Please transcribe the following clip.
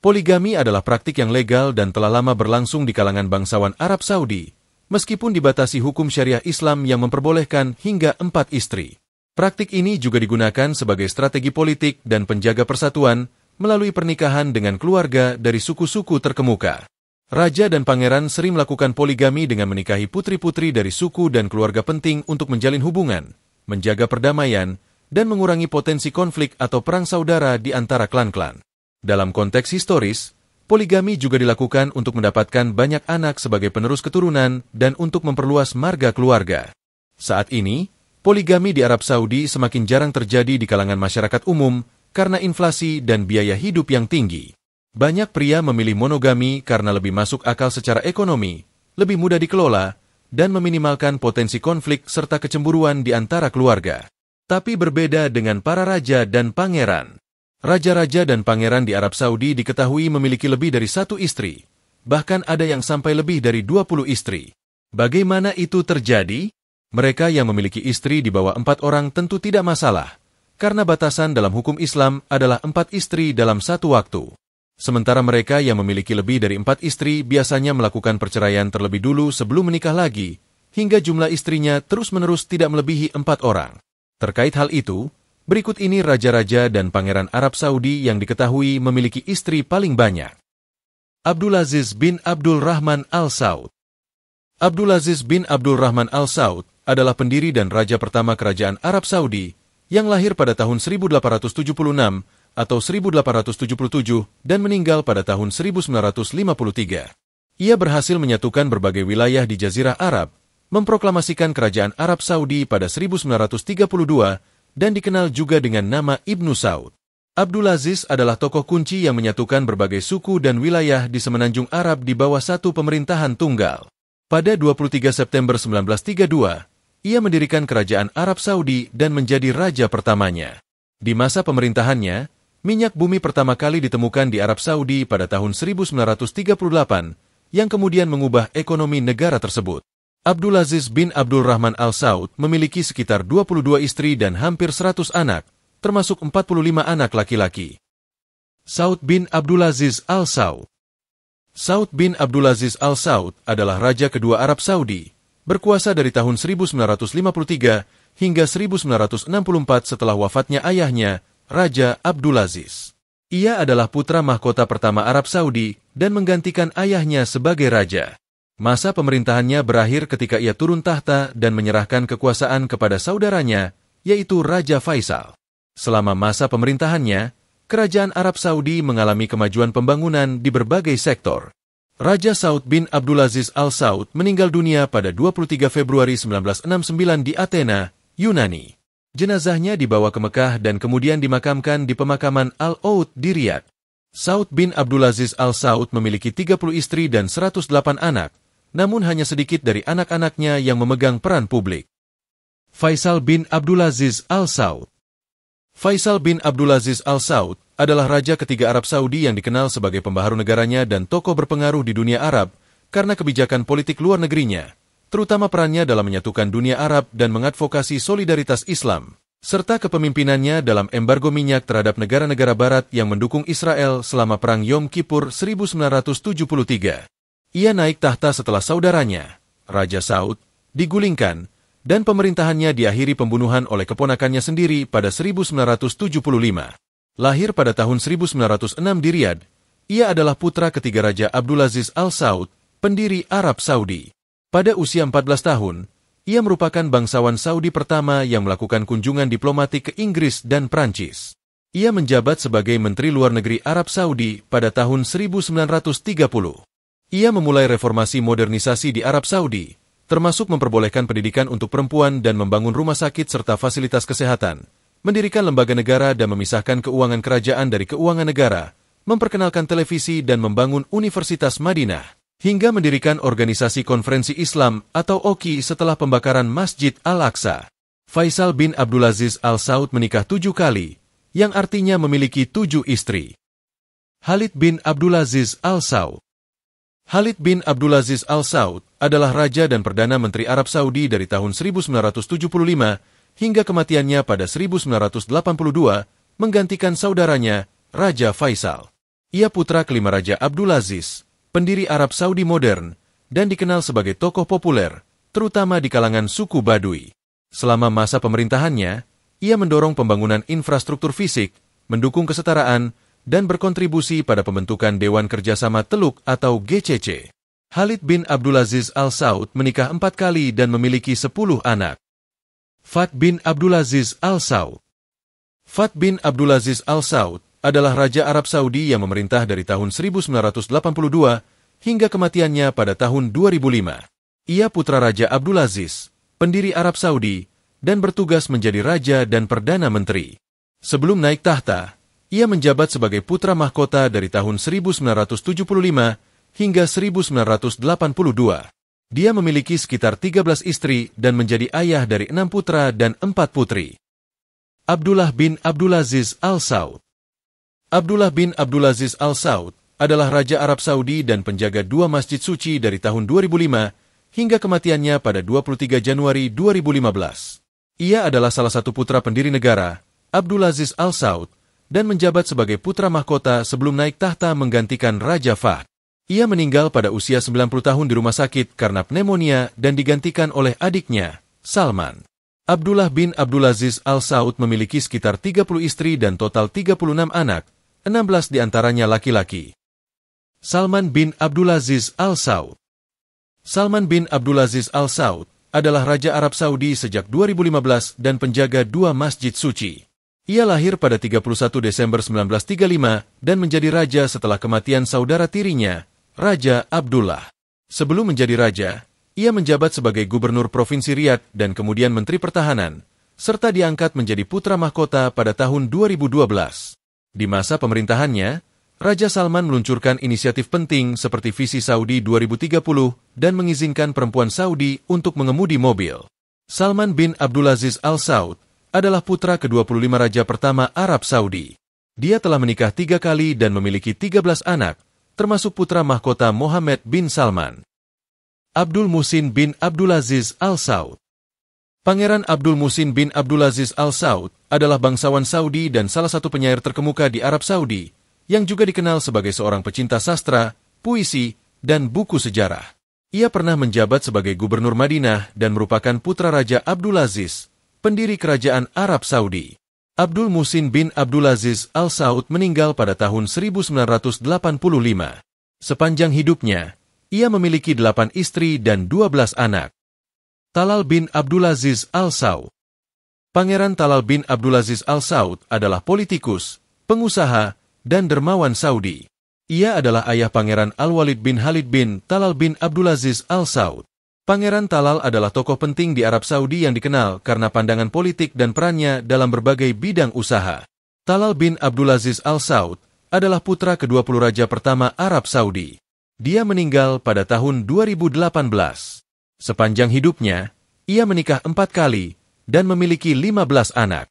Poligami adalah praktik yang legal dan telah lama berlangsung di kalangan bangsawan Arab Saudi, meskipun dibatasi hukum syariah Islam yang memperbolehkan hingga 4 istri. Praktik ini juga digunakan sebagai strategi politik dan penjaga persatuan melalui pernikahan dengan keluarga dari suku-suku terkemuka. Raja dan pangeran sering melakukan poligami dengan menikahi putri-putri dari suku dan keluarga penting untuk menjalin hubungan, menjaga perdamaian, dan mengurangi potensi konflik atau perang saudara di antara klan-klan. Dalam konteks historis, poligami juga dilakukan untuk mendapatkan banyak anak sebagai penerus keturunan dan untuk memperluas marga keluarga. Saat ini, poligami di Arab Saudi semakin jarang terjadi di kalangan masyarakat umum karena inflasi dan biaya hidup yang tinggi. Banyak pria memilih monogami karena lebih masuk akal secara ekonomi, lebih mudah dikelola, dan meminimalkan potensi konflik serta kecemburuan di antara keluarga. Tapi berbeda dengan para raja dan pangeran. Raja-raja dan pangeran di Arab Saudi diketahui memiliki lebih dari 1 istri, bahkan ada yang sampai lebih dari 20 istri. Bagaimana itu terjadi? Mereka yang memiliki istri di bawah 4 orang tentu tidak masalah, karena batasan dalam hukum Islam adalah 4 istri dalam satu waktu. Sementara mereka yang memiliki lebih dari 4 istri biasanya melakukan perceraian terlebih dulu sebelum menikah lagi, hingga jumlah istrinya terus-menerus tidak melebihi 4 orang. Terkait hal itu, berikut ini raja-raja dan pangeran Arab Saudi yang diketahui memiliki istri paling banyak. Abdulaziz bin Abdul Rahman Al Saud. Abdulaziz bin Abdul Rahman Al Saud adalah pendiri dan raja pertama kerajaan Arab Saudi yang lahir pada tahun 1876 atau 1877 dan meninggal pada tahun 1953. Ia berhasil menyatukan berbagai wilayah di Jazirah Arab, memproklamasikan kerajaan Arab Saudi pada 1932 dan dikenal juga dengan nama Ibnu Saud. Abdulaziz adalah tokoh kunci yang menyatukan berbagai suku dan wilayah di semenanjung Arab di bawah satu pemerintahan tunggal. Pada 23 September 1932, ia mendirikan kerajaan Arab Saudi dan menjadi raja pertamanya. Di masa pemerintahannya, minyak bumi pertama kali ditemukan di Arab Saudi pada tahun 1938, yang kemudian mengubah ekonomi negara tersebut. Abdulaziz bin Abdul Rahman Al Saud memiliki sekitar 22 istri dan hampir 100 anak, termasuk 45 anak laki-laki. Saud bin Abdulaziz Al Saud. Saud bin Abdulaziz Al Saud adalah raja kedua Arab Saudi, berkuasa dari tahun 1953 hingga 1964 setelah wafatnya ayahnya, Raja Abdulaziz. Ia adalah putra mahkota pertama Arab Saudi dan menggantikan ayahnya sebagai raja. Masa pemerintahannya berakhir ketika ia turun tahta dan menyerahkan kekuasaan kepada saudaranya, yaitu Raja Faisal. Selama masa pemerintahannya, kerajaan Arab Saudi mengalami kemajuan pembangunan di berbagai sektor. Raja Saud bin Abdulaziz Al Saud meninggal dunia pada 23 Februari 1969 di Athena, Yunani. Jenazahnya dibawa ke Mekah dan kemudian dimakamkan di pemakaman Al-Oud di Riyadh. Saud bin Abdulaziz Al Saud memiliki 30 istri dan 108 anak, namun hanya sedikit dari anak-anaknya yang memegang peran publik. Faisal bin Abdulaziz Al Saud. Faisal bin Abdulaziz Al Saud adalah raja ketiga Arab Saudi yang dikenal sebagai pembaharu negaranya dan tokoh berpengaruh di dunia Arab karena kebijakan politik luar negerinya, terutama perannya dalam menyatukan dunia Arab dan mengadvokasi solidaritas Islam, serta kepemimpinannya dalam embargo minyak terhadap negara-negara Barat yang mendukung Israel selama Perang Yom Kippur 1973. Ia naik tahta setelah saudaranya, Raja Saud, digulingkan, dan pemerintahannya diakhiri pembunuhan oleh keponakannya sendiri pada 1975. Lahir pada tahun 1906 di Riyadh, ia adalah putra ketiga Raja Abdulaziz Al Saud, pendiri Arab Saudi. Pada usia 14 tahun, ia merupakan bangsawan Saudi pertama yang melakukan kunjungan diplomatik ke Inggris dan Prancis. Ia menjabat sebagai Menteri Luar Negeri Arab Saudi pada tahun 1930. Ia memulai reformasi modernisasi di Arab Saudi, termasuk memperbolehkan pendidikan untuk perempuan dan membangun rumah sakit serta fasilitas kesehatan, mendirikan lembaga negara dan memisahkan keuangan kerajaan dari keuangan negara, memperkenalkan televisi dan membangun Universitas Madinah, hingga mendirikan organisasi konferensi Islam atau OKI setelah pembakaran Masjid Al-Aqsa. Faisal bin Abdulaziz Al Saud menikah 7 kali, yang artinya memiliki 7 istri. Khalid bin Abdulaziz Al Saud. Khalid bin Abdulaziz Al Saud adalah Raja dan Perdana Menteri Arab Saudi dari tahun 1975 hingga kematiannya pada 1982, menggantikan saudaranya, Raja Faisal. Ia putra kelima Raja Abdulaziz, pendiri Arab Saudi modern, dan dikenal sebagai tokoh populer, terutama di kalangan suku Baduy. Selama masa pemerintahannya, ia mendorong pembangunan infrastruktur fisik, mendukung kesetaraan, dan berkontribusi pada pembentukan Dewan Kerjasama Teluk atau GCC. Khalid bin Abdulaziz Al Saud menikah 4 kali dan memiliki 10 anak. Fahd bin Abdulaziz Al Saud. Fahd bin Abdulaziz Al Saud adalah Raja Arab Saudi yang memerintah dari tahun 1982 hingga kematiannya pada tahun 2005. Ia putra Raja Abdulaziz, pendiri Arab Saudi, dan bertugas menjadi Raja dan Perdana Menteri. Sebelum naik tahta, ia menjabat sebagai putra mahkota dari tahun 1975 hingga 1982. Dia memiliki sekitar 13 istri dan menjadi ayah dari 6 putra dan 4 putri. Abdullah bin Abdulaziz Al Saud. Abdullah bin Abdulaziz Al Saud adalah Raja Arab Saudi dan penjaga 2 masjid suci dari tahun 2005 hingga kematiannya pada 23 Januari 2015. Ia adalah salah satu putra pendiri negara, Abdulaziz Al Saud, dan menjabat sebagai putra mahkota sebelum naik tahta menggantikan Raja Fahd. Ia meninggal pada usia 90 tahun di rumah sakit karena pneumonia dan digantikan oleh adiknya, Salman. Abdullah bin Abdulaziz Al Saud memiliki sekitar 30 istri dan total 36 anak, 16 diantaranya laki-laki. Salman bin Abdulaziz Al Saud. Salman bin Abdulaziz Al Saud adalah Raja Arab Saudi sejak 2015 dan penjaga 2 masjid suci. Ia lahir pada 31 Desember 1935 dan menjadi raja setelah kematian saudara tirinya, Raja Abdullah. Sebelum menjadi raja, ia menjabat sebagai gubernur Provinsi Riyadh dan kemudian Menteri Pertahanan, serta diangkat menjadi putra mahkota pada tahun 2012. Di masa pemerintahannya, Raja Salman meluncurkan inisiatif penting seperti Visi Saudi 2030 dan mengizinkan perempuan Saudi untuk mengemudi mobil. Salman bin Abdulaziz Al Saud adalah putra ke-25 Raja pertama Arab Saudi. Dia telah menikah 3 kali dan memiliki 13 anak, termasuk putra mahkota Mohammed bin Salman. Abdul Muhsin bin Abdulaziz Al Saud. Pangeran Abdul Muhsin bin Abdulaziz Al Saud adalah bangsawan Saudi dan salah satu penyair terkemuka di Arab Saudi, yang juga dikenal sebagai seorang pecinta sastra, puisi, dan buku sejarah. Ia pernah menjabat sebagai gubernur Madinah dan merupakan putra Raja Abdulaziz, pendiri kerajaan Arab Saudi. Abdul Muhsin bin Abdulaziz Al Saud meninggal pada tahun 1985. Sepanjang hidupnya, ia memiliki 8 istri dan 12 anak. Talal bin Abdulaziz Al Saud. Pangeran Talal bin Abdulaziz Al Saud adalah politikus, pengusaha, dan dermawan Saudi. Ia adalah ayah Pangeran Al-Walid bin Khalid bin Talal bin Abdulaziz Al Saud. Pangeran Talal adalah tokoh penting di Arab Saudi yang dikenal karena pandangan politik dan perannya dalam berbagai bidang usaha. Talal bin Abdulaziz Al Saud adalah putra ke-20 Raja pertama Arab Saudi. Dia meninggal pada tahun 2018. Sepanjang hidupnya, ia menikah 4 kali dan memiliki 15 anak.